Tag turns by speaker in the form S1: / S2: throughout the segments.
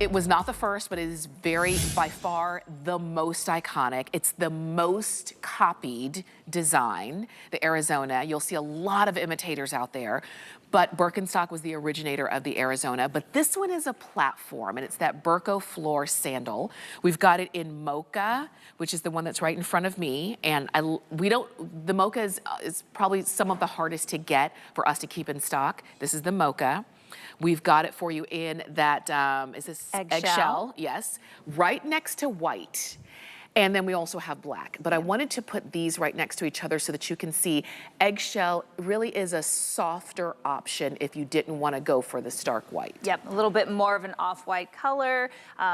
S1: It was not the first, but it is by far, the most iconic. It's the most copied design, the Arizona. You'll see a lot of imitators out there, but Birkenstock was the originator of the Arizona. But this one is a platform, and it's that BirkoFlor Sandal. We've got it in mocha, which is the one that's right in front of me. And the mocha is probably some of the hardest to get for us to keep in stock. This is the mocha. We've got it for you in that, is this eggshell? Yes, right next to white. And then we also have black. But I wanted to put these right next to each other so that you can see eggshell really is a softer option if you didn't want to go for the stark white.
S2: Yep, a little bit more of an off-white color.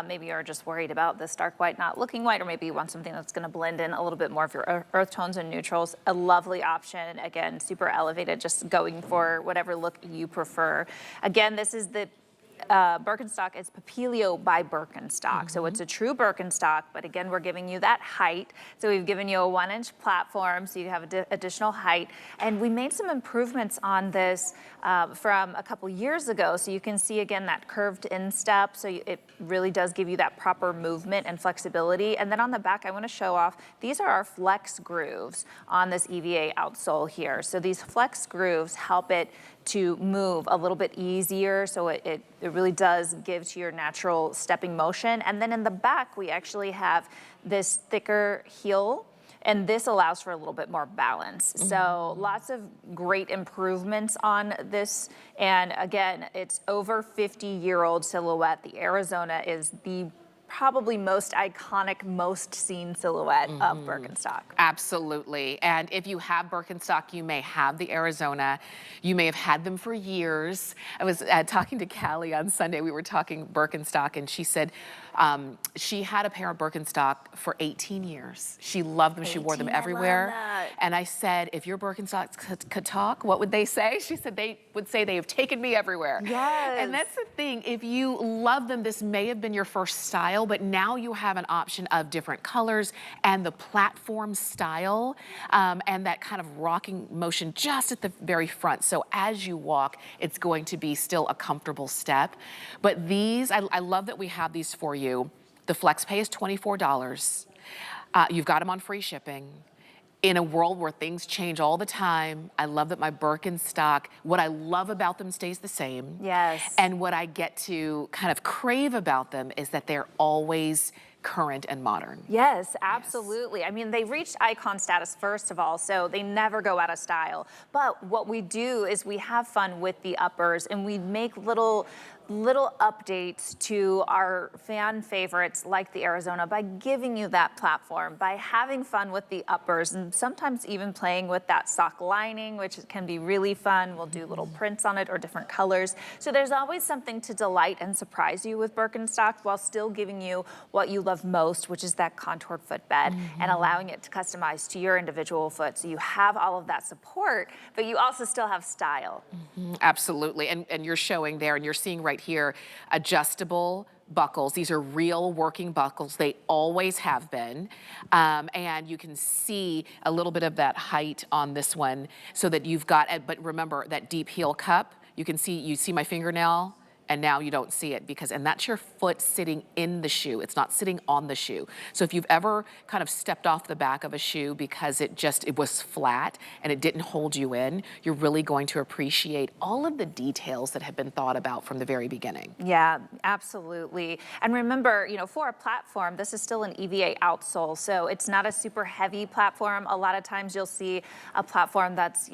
S2: Maybe you're just worried about the stark white not looking white, or maybe you want something that's going to blend in a little bit more of your earth tones and neutrals. A lovely option. Again, super elevated, just going for whatever look you prefer. Again, this is the Birkenstock is Papilio by Birkenstock. So it's a true Birkenstock, but again, we're giving you that height. So we've given you a 1-inch platform, so you have additional height. And we made some improvements on this from a couple years ago. So you can see again that curved instep. So it really does give you that proper movement and flexibility. And then on the back, I want to show off, these are our flex grooves on this EVA outsole here. So these flex grooves help it to move a little bit easier, so it really does give to your natural stepping motion. And then in the back, we actually have this thicker heel, and this allows for a little bit more balance. So lots of great improvements on this. And again, it's over 50-year-old silhouette. The Arizona is the probably most iconic, most seen silhouette of Birkenstock.
S1: Absolutely. And if you have Birkenstock, you may have the Arizona. You may have had them for years. I was talking to Callie on Sunday. We were talking Birkenstock, and she said she had a pair of Birkenstock for 18 years. She loved them. She wore them everywhere. And I said, if your Birkenstocks could talk, what would they say? She said they would say they have taken me everywhere.
S2: Yes.
S1: And that's the thing. If you love them, this may have been your first style, but now you have an option of different colors and the platform style and that kind of rocking motion just at the very front. So as you walk, it's going to be still a comfortable step. But these, I love that we have these for you. The flex pay is $24. You've got them on free shipping. In a world where things change all the time, I love that my Birkenstock, what I love about them stays the same.
S2: Yes.
S1: And what I get to kind of crave about them is that they're always current and modern.
S2: Yes, absolutely. Yes. I mean, they reached icon status, first of all, so they never go out of style. But what we do is we have fun with the uppers, and we make little updates to our fan favorites like the Arizona by giving you that platform, by having fun with the uppers, and sometimes even playing with that sock lining, which can be really fun. We'll do little prints on it or different colors. So there's always something to delight and surprise you with Birkenstock while still giving you what you love most, which is that contoured footbed, and allowing it to customize to your individual foot. So you have all of that support, but you also still have style.
S1: Absolutely. And you're showing there, and you're seeing right here, adjustable buckles. These are real working buckles. They always have been. And you can see a little bit of that height on this one so that you've got, but remember that deep heel cup, you see my fingernail, and now you don't see it and that's your foot sitting in the shoe. It's not sitting on the shoe. So if you've ever kind of stepped off the back of a shoe because it was flat and it didn't hold you in, you're really going to appreciate all of the details that have been thought about from the very beginning.
S2: Yeah, absolutely. And remember, for a platform, this is still an EVA outsole, so it's not a super heavy platform. A lot of times you'll see a platform that's,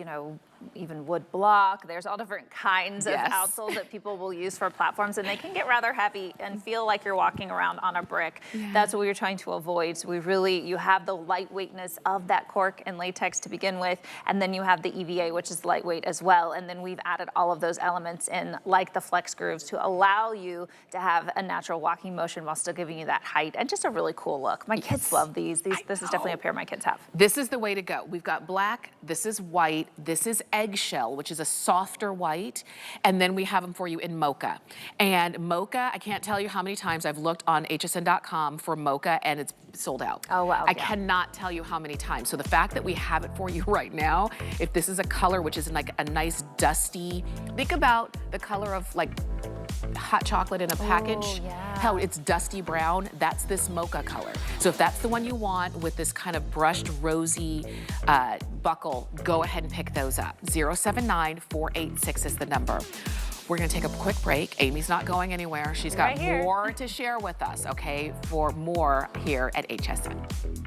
S2: even wood block. There's all different kinds of outsoles that people will use for platforms, and they can get rather heavy and feel like you're walking around on a brick. That's what we were trying to avoid. So you have the lightweightness of that cork and latex to begin with, and then you have the EVA, which is lightweight as well. And then we've added all of those elements in, like the flex grooves, to allow you to have a natural walking motion while still giving you that height and just a really cool look. My kids love these. This is definitely a pair my kids have.
S1: This is the way to go. We've got black, this is white, this is eggshell, which is a softer white, and then we have them for you in mocha. And mocha, I can't tell you how many times I've looked on hsn.com for mocha and it's sold out.
S2: Oh, wow.
S1: I
S2: yeah.
S1: cannot tell you how many times. So the fact that we have it for you right now, if this is a color which is like a nice dusty, think about the color of like hot chocolate in a package.
S2: yeah.
S1: How it's dusty brown, that's this mocha color. So if that's the one you want with this kind of brushed rosy buckle, go ahead and pick those up. 079486 is the number. We're gonna take a quick break. Amy's not going anywhere. She's got
S2: Right here.
S1: more to share with us, okay, for more here at HSN.